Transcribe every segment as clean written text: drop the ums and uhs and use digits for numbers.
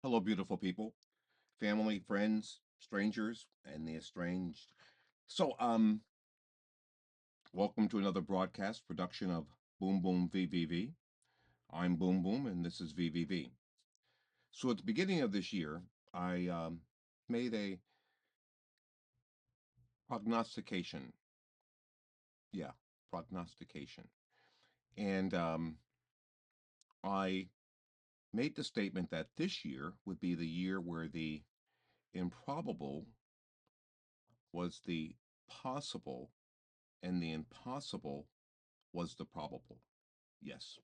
Hello, beautiful people, family, friends, strangers, and the estranged. So, welcome to another broadcast production of Boom Boom VVV. I'm Boom Boom, and this is VVV. So, at the beginning of this year, I made a prognostication. Yeah, prognostication. And I made the statement that this year would be the year where the improbable was the possible and the impossible was the probable. Yes.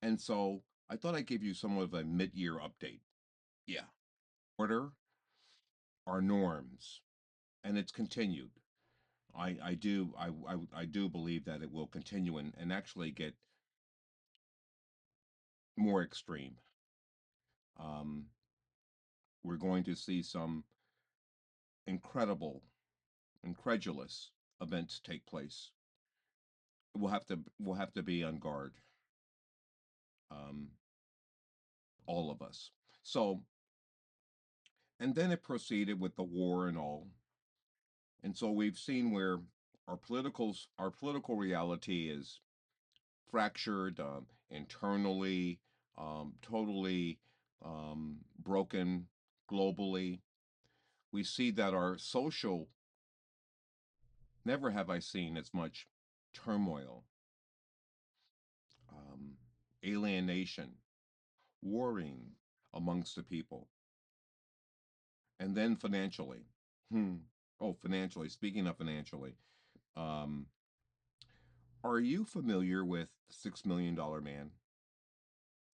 And so I thought I'd give you somewhat of a mid-year update. Yeah. Order our norms, and it's continued. I do believe that it will continue and actually get more extreme. Um, we're going to see some incredible, incredulous events take place. We'll have to be on guard, um, all of us. So, and then it proceeded with the war and all. And so we've seen where our political reality is fractured, internally, totally broken globally. We see that our social, never have I seen as much turmoil, um, alienation, warring amongst the people. And then financially. Hmm. Oh, financially. Speaking of financially, um, are you familiar with $6 Million Man?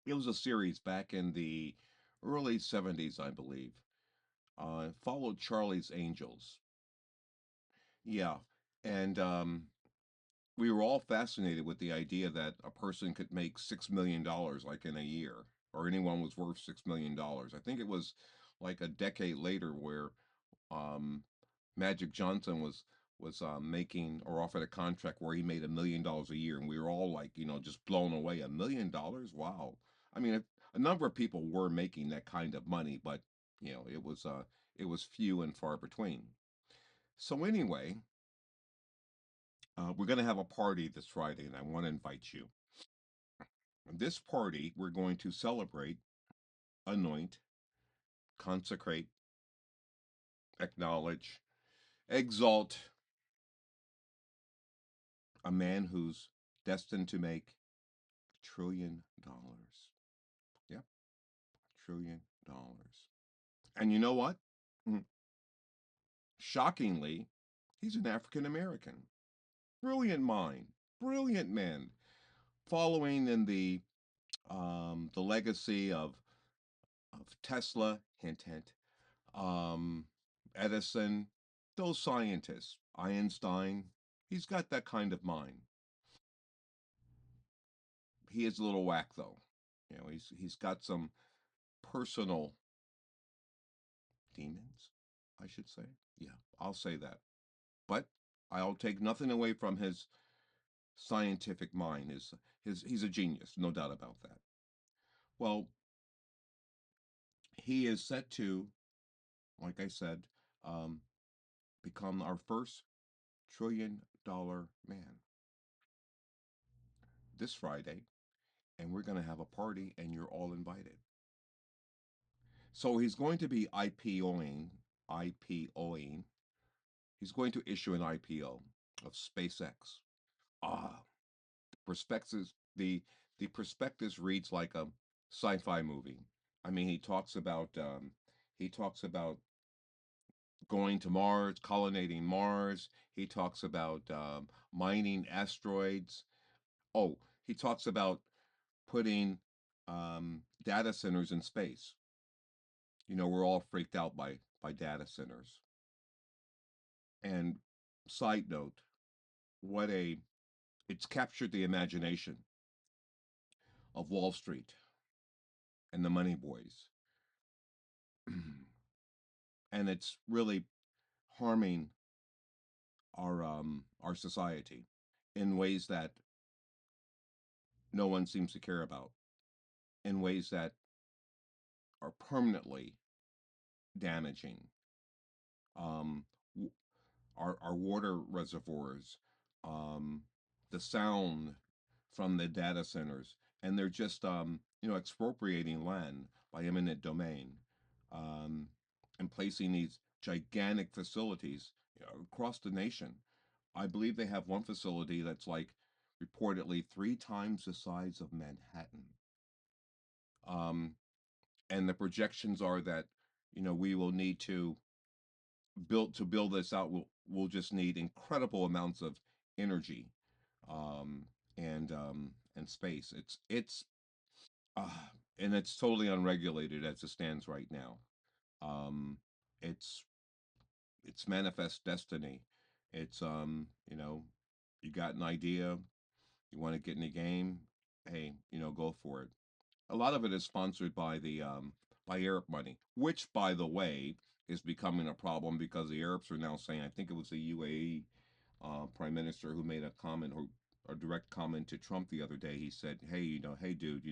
It was a series back in the early 70s, I believe. It followed Charlie's Angels. Yeah. And we were all fascinated with the idea that a person could make $6 million like in a year, or anyone was worth $6 million. I think it was like a decade later where um, Magic Johnson was making or offered a contract where he made $1 million a year, and we were all like, just blown away. $1 million? Wow. I mean, a number of people were making that kind of money, but it was few and far between. So anyway, we're going to have a party this Friday, and I want to invite you. This party, we're going to celebrate, anoint, consecrate, acknowledge, exalt a man who's destined to make $1 trillion. Yep, $1 trillion. And you know what? Mm, Shockingly, he's an African American. Brilliant mind, brilliant man, following in the legacy of Tesla, hint hint, um, Edison, those scientists, Einstein. He's got that kind of mind. He is a little whack though. He's got some personal demons, I should say. Yeah, I'll say that. But I'll take nothing away from his scientific mind. He's a genius, no doubt about that. Well, he is set to, like I said, um, become our first $1 trillion man this Friday, and we're going to have a party, and you're all invited. So he's going to be IPOing. He's going to issue an IPO of SpaceX. Ah, prospectus the prospectus reads like a sci-fi movie. I mean, he talks about going to Mars, colonizing Mars. He talks about mining asteroids. Oh, he talks about putting data centers in space. We're all freaked out by data centers. And side note, what a it's captured the imagination of Wall Street and the money boys. And it's really harming our society in ways that no one seems to care about, in ways that are permanently damaging. Um, our water reservoirs, um, the sound from the data centers, and they're just expropriating land by eminent domain, um, and placing these gigantic facilities across the nation. I believe they have one facility that's like reportedly 3 times the size of Manhattan. Um, and the projections are that we will need to build this out. We'll just need incredible amounts of energy, um, and space. Uh, and it's totally unregulated as it stands right now. Um, it's it's manifest destiny. It's you got an idea, you want to get in the game, hey, go for it. A lot of it is sponsored by Arab money, which, by the way, is becoming a problem because the Arabs are now saying. I think it was the UAE prime minister who made a comment, or a direct comment to Trump the other day. He said, "Hey, hey, dude,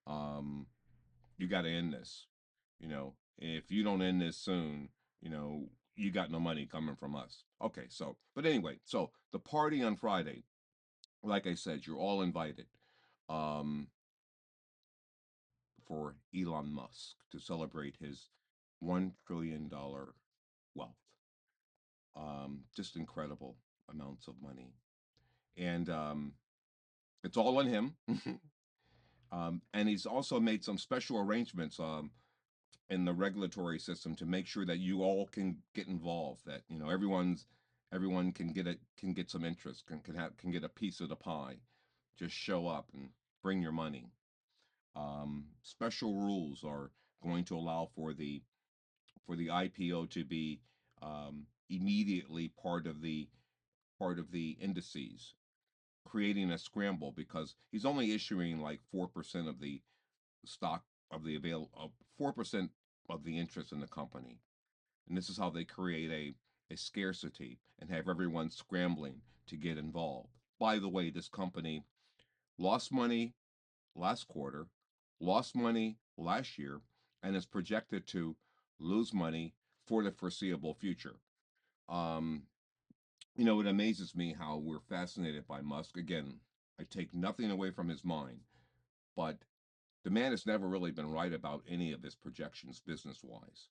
um, you got to end this. If you don't end this soon, you got no money coming from us." Okay, so, but anyway, so the party on Friday, like I said, you're all invited. Um, for Elon Musk to celebrate his $1 trillion wealth. Just incredible amounts of money. And it's all on him. And he's also made some special arrangements in the regulatory system to make sure that you all can get involved, that everyone can get some interest, can get a piece of the pie. Just show up and bring your money. Special rules are going to allow for the IPO to be immediately part of the indices, creating a scramble because he's only issuing like 4% of the stock of the avail of 4% of the interest in the company, and this is how they create a scarcity and have everyone scrambling to get involved. By the way, this company lost money last quarter, lost money last year, and is projected to lose money for the foreseeable future. Um, it amazes me how we're fascinated by Musk. Again, I take nothing away from his mind, but the man has never really been right about any of his projections business wise.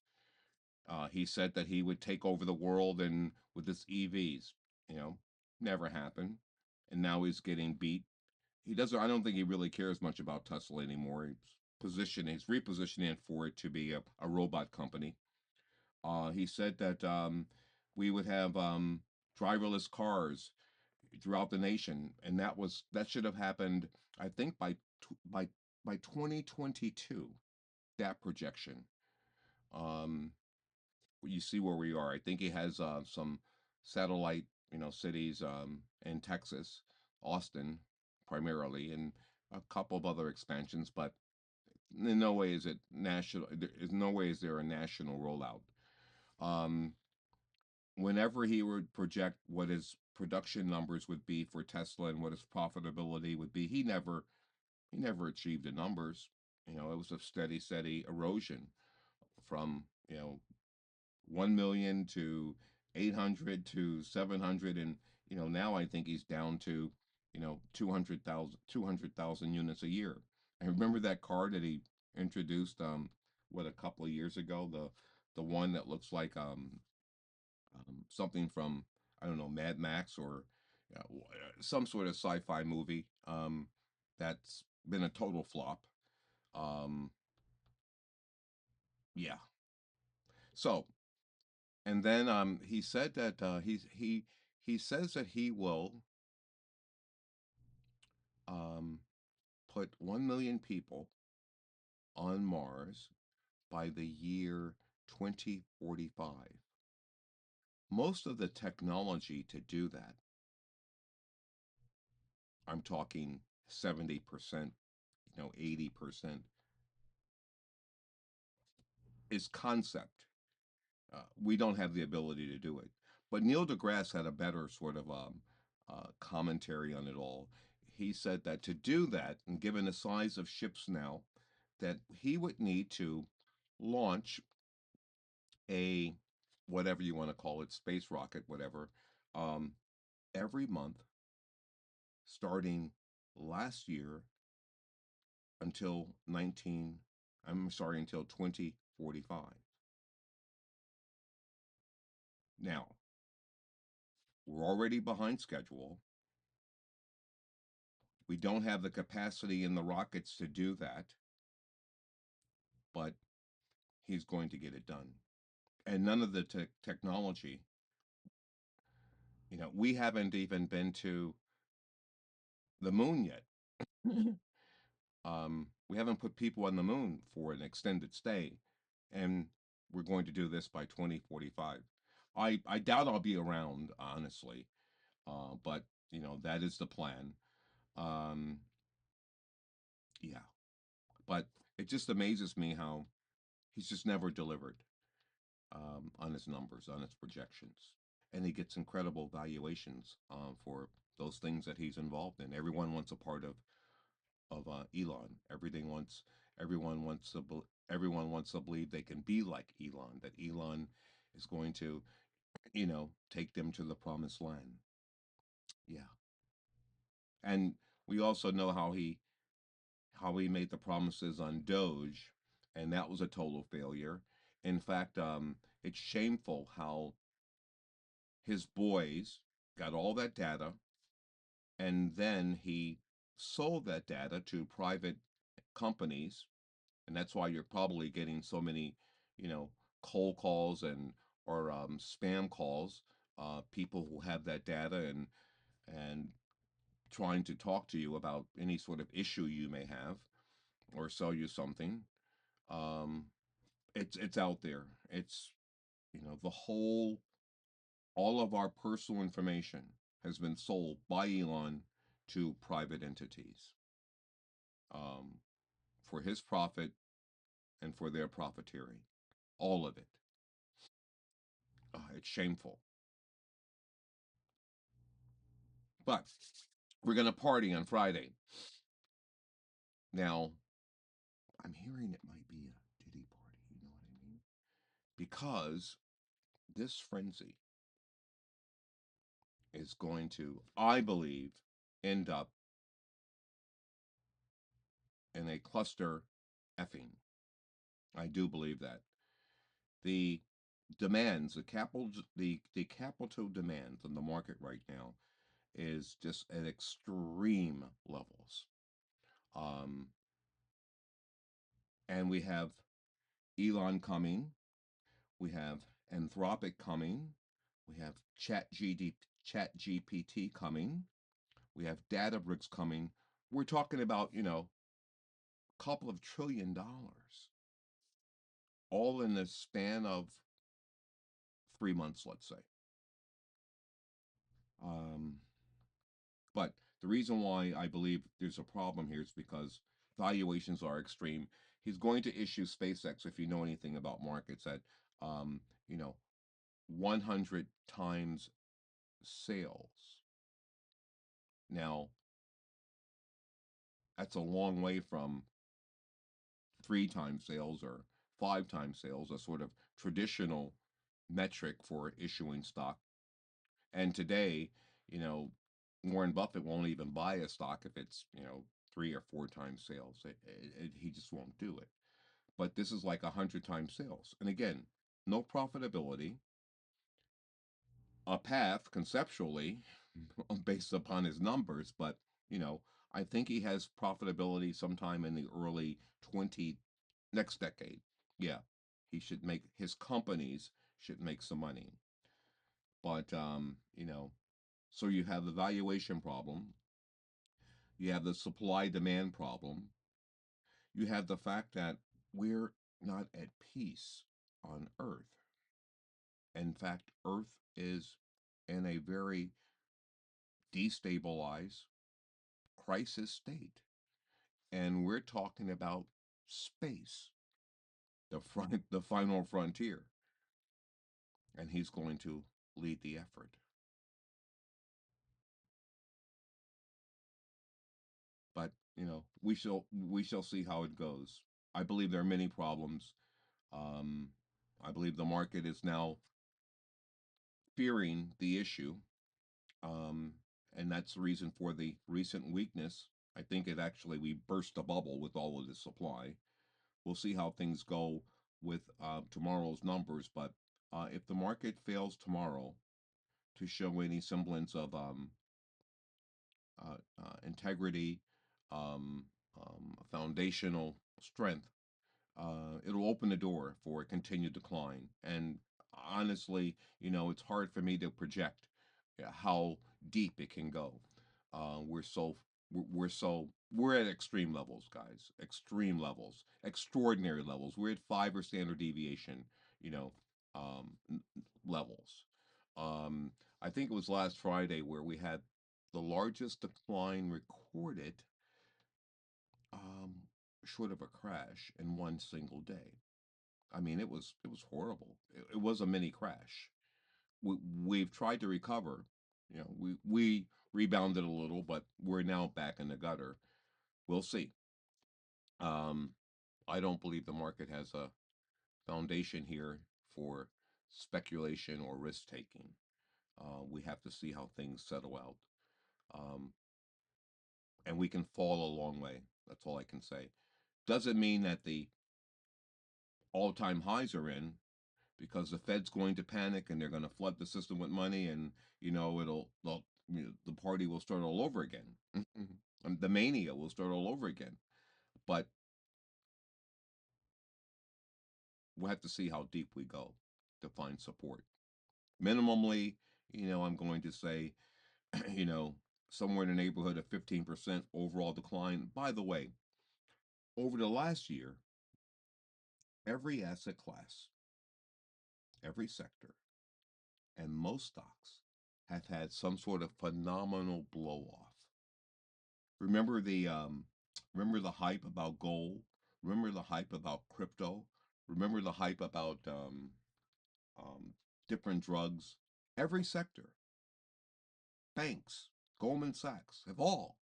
He said that he would take over the world and with his EVs, you know, never happened. And now he's getting beat. He doesn't. I don't think he really cares much about Tesla anymore. He's repositioning it for it to be a robot company. He said that we would have driverless cars throughout the nation, and that should have happened. I think by 2022. That projection. Um, you see where we are. I think he has some satellite, cities in Texas, Austin, primarily, and a couple of other expansions, but in no way is it national. There is no way is there a national rollout. Um, Whenever he would project what his production numbers would be for Tesla and what his profitability would be, he never achieved the numbers. It was a steady erosion from 1 million to 800 to 700, and now I think he's down to 200,000 units a year. I remember that car that he introduced what, a couple of years ago, the one that looks like something from, I don't know, Mad Max, or some sort of sci-fi movie, that's been a total flop. Um, yeah. So, and then he said that he says that he will um, put 1 million people on Mars by the year 2045. Most of the technology to do that, I'm talking 70%, 80%, is concept. We don't have the ability to do it. But Neil deGrasse had a better sort of commentary on it all. He said that to do that, and given the size of ships now, that he would need to launch a whatever you want to call it, space rocket, whatever, um, every month starting last year until 19, I'm sorry, until 2045. Now, we're already behind schedule. We don't have the capacity in the rockets to do that, but he's going to get it done. And none of the technology, we haven't even been to the moon yet. We haven't put people on the moon for an extended stay, and we're going to do this by 2045. I doubt I'll be around, honestly, but that is the plan. Um, yeah, but it just amazes me how he's just never delivered on his numbers, on his projections, and he gets incredible valuations for those things that he's involved in. Everyone wants a part of Elon. Everyone wants to believe they can be like Elon. That Elon is going to take them to the promised land. Yeah, and we also know how he made the promises on Doge, and that was a total failure. In fact, it's shameful how his boys got all that data, and then he sold that data to private companies, and that's why you're probably getting so many, you know, cold calls or spam calls. People who have that data and trying to talk to you about any sort of issue you may have or sell you something. Um, it's out there. It's the whole all of our personal information has been sold by Elon to private entities um, for his profit and for their profiteering. All of it. It's shameful. But we're going to party on Friday. Now, I'm hearing it might be a Diddy party. You know what I mean? Because this frenzy is going to, I believe, end up in a cluster effing. I do believe that. The demands, the capital demands on the market right now is just at extreme levels. Um, and we have Elon coming, we have Anthropic coming, we have Chat GPT coming, we have Databricks coming. We're talking about a couple of $1 trillion, all in the span of 3 months, let's say. Um, But the reason why I believe there's a problem here is because valuations are extreme. He's going to issue SpaceX, if you know anything about markets, at um, you know 100 times sales. Now that's a long way from 3 times sales or 5 times sales, a sort of traditional metric for issuing stock. And today, you know, Warren Buffett won't even buy a stock if it's 3 or 4 times sales. He just won't do it. But this is like 100 times sales, and again, no profitability, a path conceptually based upon his numbers, but you know, I think he has profitability sometime in the early 20 next decade. Yeah, he should make his companies should make some money, but so you have the valuation problem, you have the supply demand problem, you have the fact that we're not at peace on Earth. In fact, Earth is in a very destabilized crisis state. And we're talking about space, the final frontier. And he's going to lead the effort. But we shall see how it goes. I believe there are many problems. Um, I believe the market is now fearing the issue, um, and that's the reason for the recent weakness. I think it actually we burst a bubble with all of the supply. We'll see how things go with tomorrow's numbers, but if the market fails tomorrow to show any semblance of integrity, um, foundational strength, it'll open the door for a continued decline. And honestly, it's hard for me to project how deep it can go. We're so we're at extreme levels, guys. Extreme levels, extraordinary levels. We're at five or standard deviation, you know, levels. Um, I think it was last Friday where we had the largest decline recorded, um, short of a crash, in one single day. I mean, it was horrible. It was a mini crash. We've tried to recover. We rebounded a little, but we're now back in the gutter. We'll see. Um, I don't believe the market has a foundation here for speculation or risk taking. We have to see how things settle out. Um, and we can fall a long way. That's all I can say. Doesn't mean that the all time highs are in, because the Fed's going to panic and they're going to flood the system with money, and the party will start all over again. The mania will start all over again. But we'll have to see how deep we go to find support. Minimally, I'm going to say, you know, somewhere in the neighborhood of 15% overall decline. By the way, over the last year, every asset class, every sector, and most stocks have had some sort of phenomenal blow off. Remember the hype about gold. Remember the hype about crypto. Remember the hype about um, different drugs. Every sector, banks, Goldman Sachs, have all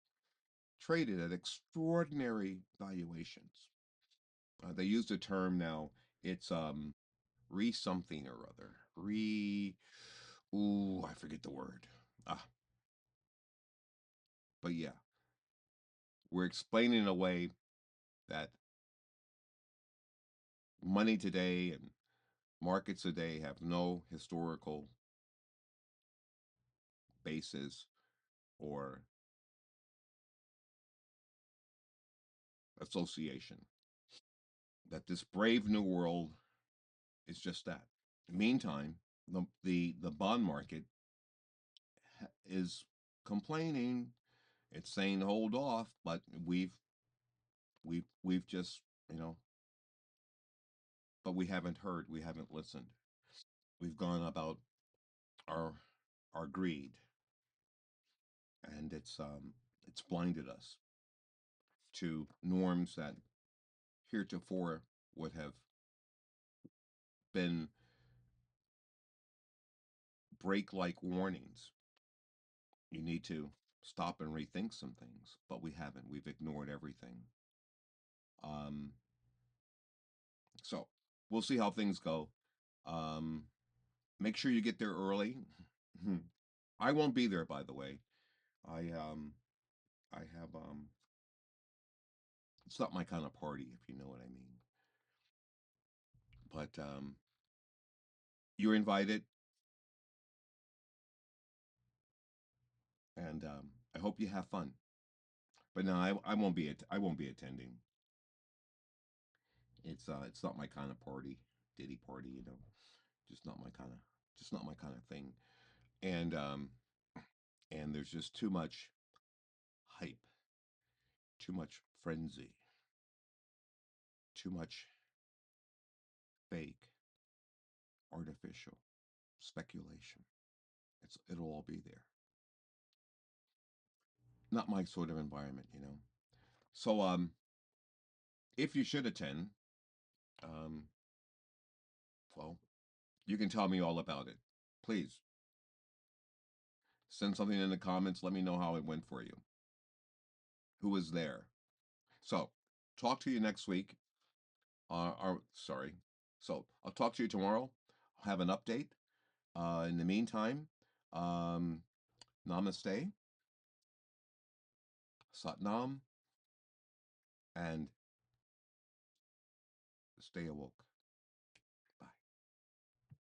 traded at extraordinary valuations. They use the term now. It's re something or other. Re. Ooh, I forget the word. Ah, but yeah, we're explaining in a way that money today and markets today have no historical basis or association. That this brave new world is just that. Meantime, the bond market is complaining. It's saying hold off, but we've just you know, but we haven't heard. We haven't listened. We've gone about our our greed, and it's blinded us to norms that heretofore would have been break like warnings. You need to stop and rethink some things, but we haven't. We've ignored everything. Um, so we'll see how things go. Um, Make sure you get there early. I won't be there, by the way. I I have It's not my kind of party, if you know what I mean. But you're invited, and I hope you have fun. But no, I won't be I won't be attending. It's not my kind of party, Diddy party, just not my kind of just not my kind of thing. And there's just too much hype, too much frenzy, too much fake, artificial speculation. It'll all be there. Not my sort of environment. So if you should attend, um, well, you can tell me all about it. Please send something in the comments. Let me know how it went for you. Who was there? So talk to you next week. Sorry. So I'll talk to you tomorrow. I'll have an update. In the meantime, um, namaste, satnam, and stay awoke.